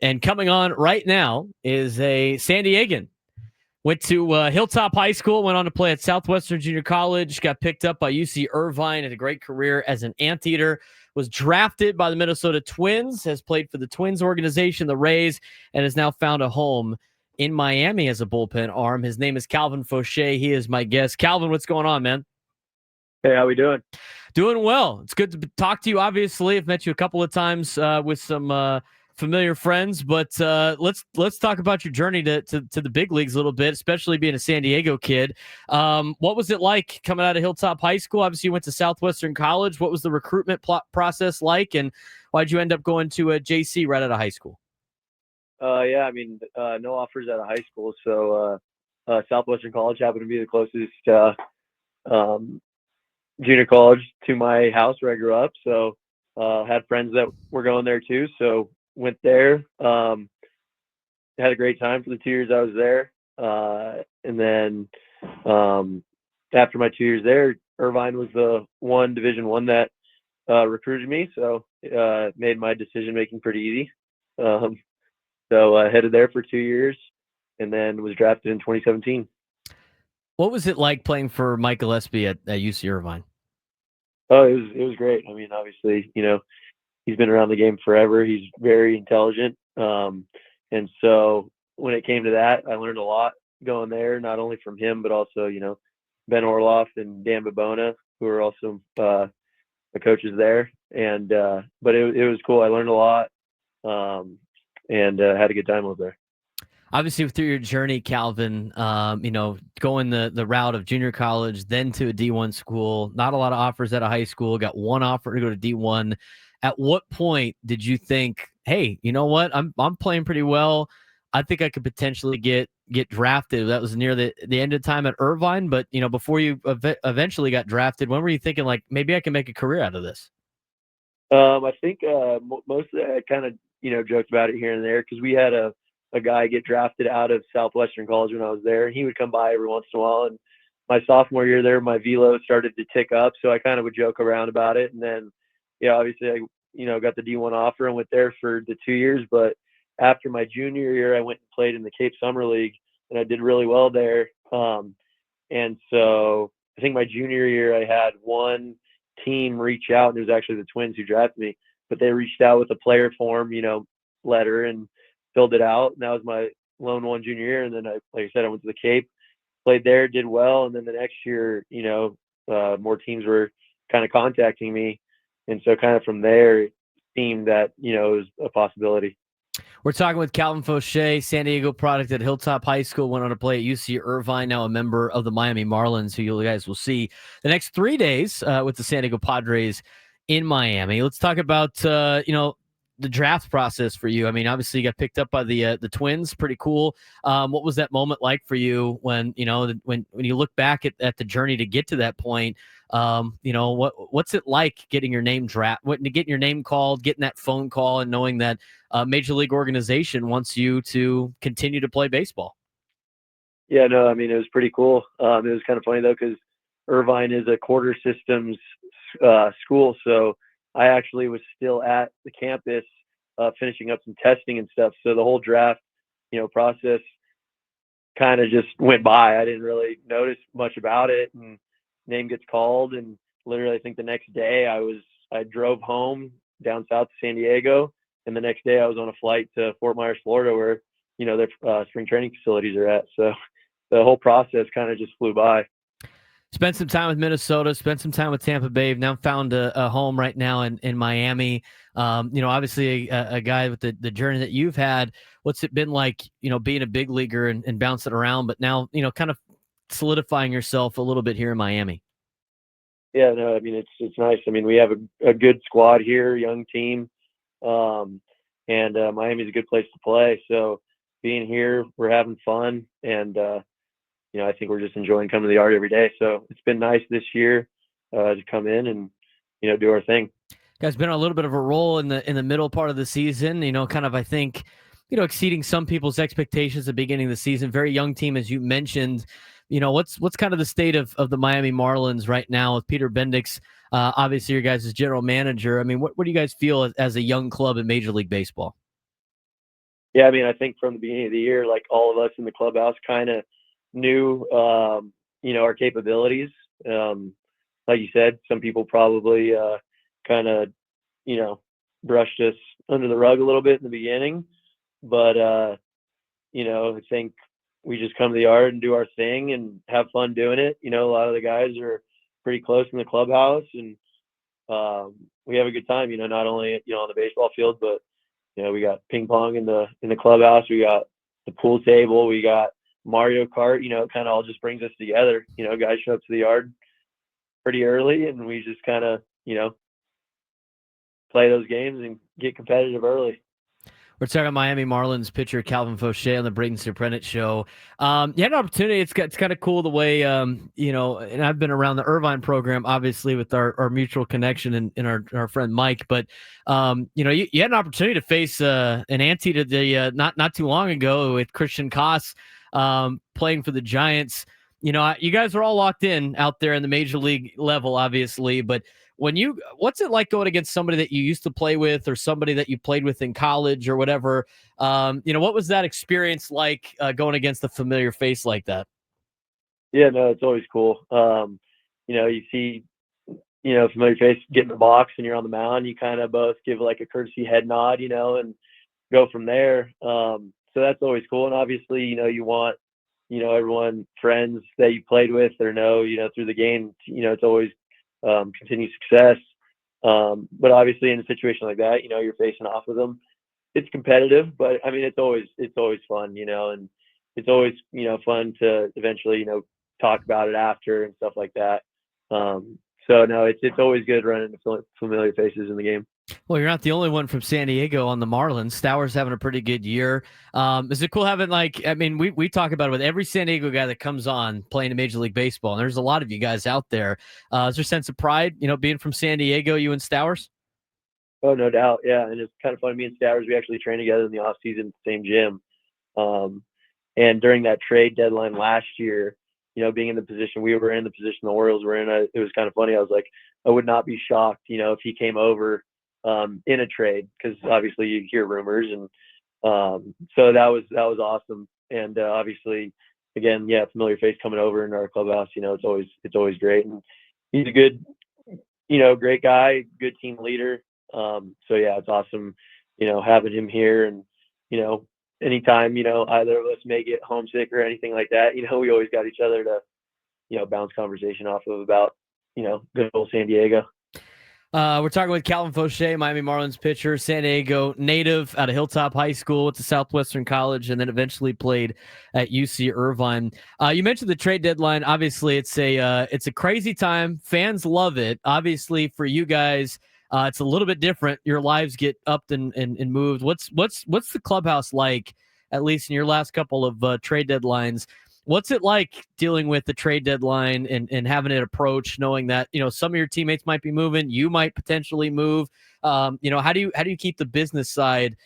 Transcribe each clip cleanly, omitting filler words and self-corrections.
And coming on right now is a San Diegan. Went to Hilltop High School, went on to play at Southwestern Junior College, got picked up by UC Irvine, had a great career as an anteater, was drafted by the Minnesota Twins, has played for the Twins organization, the Rays, and has now found a home in Miami as a bullpen arm. His name is Calvin Faucher. He is my guest. Calvin, what's going on, man? Hey, how we doing? Doing well. It's good to talk to you. Obviously, I've met you a couple of times with some familiar friends, but let's talk about your journey to the big leagues a little bit, especially being a San Diego kid. What was it like coming out of Hilltop High School? Obviously, you went to Southwestern College. What was the recruitment process like, and why'd you end up going to a JC right out of high school? Yeah, no offers out of high school, so Southwestern College happened to be the closest um, junior college to my house where I grew up. So had friends that were going there too, so went there. Had a great time for the 2 years I was there, and then after my 2 years there, Irvine was the one Division One that recruited me, so made my decision making pretty easy. Um, So I headed there for 2 years, and then was drafted in 2017. What was it like playing for Mike Gillespie at UC Irvine? Oh, it was great. I mean, obviously, he's been around the game forever. He's very intelligent, and so when it came to that, I learned a lot going there, not only from him, but also Ben Orloff and Dan Babona, who are also the coaches there. And but it was cool. I learned a lot, um, and had a good time over there. Obviously, through your journey, Calvin, going the route of junior college, then to a D1 school, not a lot of offers out of high school, got one offer to go to D1. At what point did you think, hey, you know what? I'm playing pretty well. I think I could potentially get drafted. That was near the end of time at Irvine, but before you eventually got drafted, when were you thinking like maybe I can make a career out of this? I think most of that I kind of joked about it here and there because we had a guy get drafted out of Southwestern College when I was there, and he would come by every once in a while. And my sophomore year there, my velo started to tick up, so I kind of would joke around about it. And then, yeah, obviously I got the D1 offer and went there for the 2 years. But after my junior year, I went and played in the Cape Summer League, and I did really well there. And so I think my junior year, I had one team reach out, and it was actually the Twins who drafted me. But they reached out with a player form, letter, and filled it out. And that was my lone one junior year. And then like I said, I went to the Cape, played there, did well. And then the next year, more teams were kind of contacting me. And so kind of from there, it seemed that, it was a possibility. We're talking with Calvin Faucher, San Diego product at Hilltop High School, went on to play at UC Irvine, now a member of the Miami Marlins, who you guys will see the next 3 days with the San Diego Padres in Miami. Let's talk about, the draft process for you. I mean, obviously you got picked up by the Twins, pretty cool. What was that moment like for you when, when you look back at the journey to get to that point? What's it like getting your name getting your name called, getting that phone call, and knowing that major league organization wants you to continue to play baseball? Yeah, no, I mean, it was pretty cool. It was kind of funny though, because Irvine is a quarter systems school. So I actually was still at the campus finishing up some testing and stuff. So the whole draft, process kind of just went by. I didn't really notice much about it, and name gets called, and literally I think the next day I drove home down south to San Diego, and the next day I was on a flight to Fort Myers, Florida, where their spring training facilities are at. So the whole process kind of just flew by. Spent some time with Minnesota, spent some time with Tampa Bay. Now found a home right now in Miami. Obviously a guy with the journey that you've had. What's it been like, being a big leaguer and bouncing around, but now, kind of solidifying yourself a little bit here in Miami? Yeah, no, I mean it's nice. I mean we have a good squad here, young team, um, and Miami's a good place to play. So being here, we're having fun, and I think we're just enjoying coming to the yard every day. So it's been nice this year to come in and do our thing. Guys, been a little bit of a role in the middle part of the season. Kind of I think, exceeding some people's expectations at the beginning of the season. Very young team, as you mentioned. What's kind of the state of the Miami Marlins right now with Peter Bendix, obviously your guys' general manager. I mean, what do you guys feel as a young club in Major League Baseball? Yeah, I mean, I think from the beginning of the year, like all of us in the clubhouse kind of knew, our capabilities. Um, like you said, some people probably kind of, you know, brushed us under the rug a little bit in the beginning, but I think we just come to the yard and do our thing and have fun doing it. A lot of the guys are pretty close in the clubhouse, and we have a good time. Not only on the baseball field, but we got ping pong in the clubhouse. We got the pool table. We got Mario Kart. It kind of all just brings us together. Guys show up to the yard pretty early, and we just kind of play those games and get competitive early. We're talking Miami Marlins pitcher Calvin Faucher on the Braden Surprenant show. You had an opportunity. It's kind of cool the way, and I've been around the Irvine program, obviously, with our mutual connection and our friend Mike. But, you had an opportunity to face an ante to the not too long ago with Christian Koss playing for the Giants. You guys are all locked in out there in the major league level, obviously, but what's it like going against somebody that you used to play with or somebody that you played with in college or whatever? What was that experience like going against a familiar face like that? Yeah, no, it's always cool. You see, familiar face get in the box and you're on the mound, you kind of both give like a courtesy head nod, and go from there. So that's always cool. And obviously, you want, everyone, friends that you played with or know, through the game, it's always continued success. But obviously in a situation like that, you're facing off with them. It's competitive, but I mean, it's always fun, and it's always, fun to eventually, talk about it after and stuff like that. So no, it's always good running into familiar faces in the game. Well, you're not the only one from San Diego on the Marlins. Stowers having a pretty good year. Is it cool having we talk about it with every San Diego guy that comes on playing in Major League Baseball, and there's a lot of you guys out there. Is there a sense of pride, being from San Diego, you and Stowers? Oh, no doubt. Yeah. And it's kind of funny. Me and Stowers, we actually train together in the off season, same gym. And during that trade deadline last year, being in the position we were in, the position the Orioles were in, it was kind of funny. I was like, I would not be shocked, if he came over in a trade, because obviously you hear rumors, and so that was awesome. And obviously, again, yeah, familiar face coming over in our clubhouse. It's always great, and he's a good, great guy, good team leader. So yeah, it's awesome, having him here, and anytime either of us may get homesick or anything like that, we always got each other to bounce conversation off of about good old San Diego. We're talking with Calvin Faucher, Miami Marlins pitcher, San Diego native out of Hilltop High School, went to Southwestern College, and then eventually played at UC Irvine. You mentioned the trade deadline. Obviously, it's a crazy time. Fans love it. Obviously, for you guys, it's a little bit different. Your lives get upped and moved. What's the clubhouse like, at least in your last couple of trade deadlines? What's it like dealing with the trade deadline and having it approach, knowing that, some of your teammates might be moving, you might potentially move? How do you keep the business side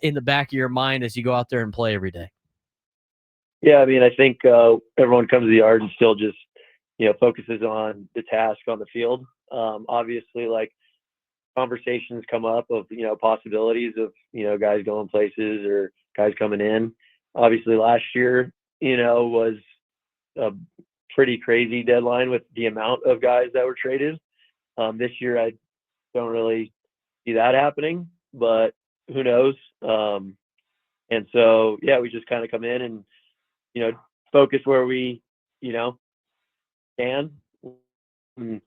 in the back of your mind as you go out there and play every day? Yeah, I mean, I think everyone comes to the yard and still just, focuses on the task on the field. Obviously, like, conversations come up of, possibilities of, guys going places or guys coming in. Obviously last year, was a pretty crazy deadline with the amount of guys that were traded. This year, I don't really see that happening, but who knows? And so, yeah, we just kind of come in and, focus where we, can, and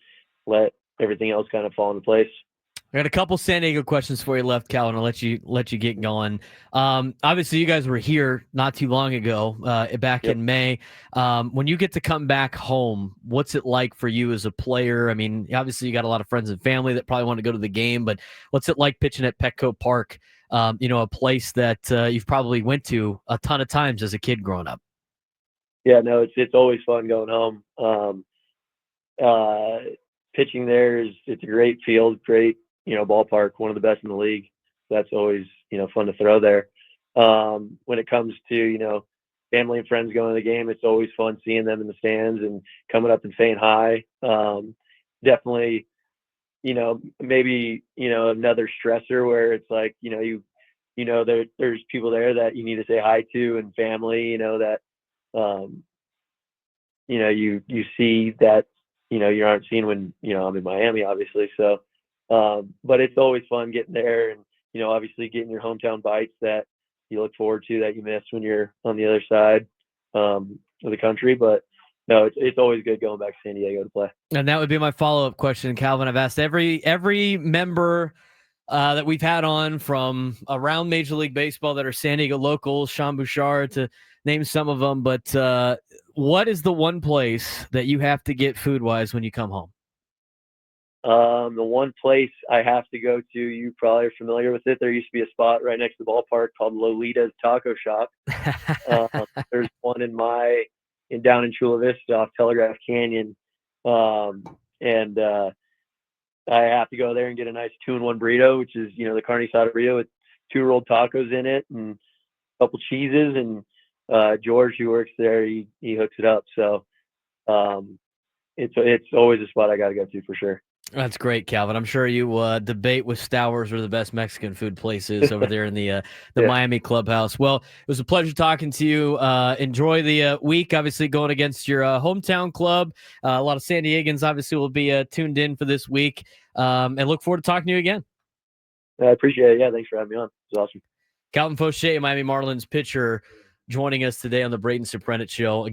let everything else kind of fall into place. I got a couple San Diego questions for you left, Calvin. I'll let you get going. Obviously, you guys were here not too long ago, back Yep. in May. When you get to come back home, what's it like for you as a player? I mean, obviously, you got a lot of friends and family that probably want to go to the game, but what's it like pitching at Petco Park? A place that you've probably went to a ton of times as a kid growing up. Yeah, no, it's always fun going home. Pitching there it's a great field, great, ballpark, one of the best in the league. That's always, fun to throw there. When it comes to, family and friends going to the game, it's always fun seeing them in the stands and coming up and saying hi. Definitely, maybe, another stressor where it's like, you there's people there that you need to say hi to, and family, that, you see that, you aren't seeing when, I'm in Miami, obviously. So, but it's always fun getting there, and, obviously getting your hometown bites that you look forward to that you miss when you're on the other side, of the country. But no, it's always good going back to San Diego to play. And that would be my follow-up question, Calvin. I've asked every member that we've had on from around Major League Baseball that are San Diego locals, Sean Bouchard, to name some of them. But what is the one place that you have to get food-wise when you come home? The one place I have to go to, you probably are familiar with it. There used to be a spot right next to the ballpark called Lolita's Taco Shop. There's one down in Chula Vista off Telegraph Canyon. And I have to go there and get a nice 2-in-1 burrito, which is, the carne asada burrito with 2 rolled tacos in it and a couple cheeses. And George, who works there, he hooks it up. So it's always a spot I got to go to for sure. That's great, Calvin. I'm sure you debate with Stowers where the best Mexican food place is over there in the Yeah. Miami clubhouse. Well, it was a pleasure talking to you. Enjoy the week, obviously going against your hometown club. A lot of San Diegans obviously will be tuned in for this week, and look forward to talking to you again. I appreciate it. Yeah, thanks for having me on. It was awesome. Calvin Faucher, Miami Marlins pitcher, joining us today on the Braden Soprenet Show.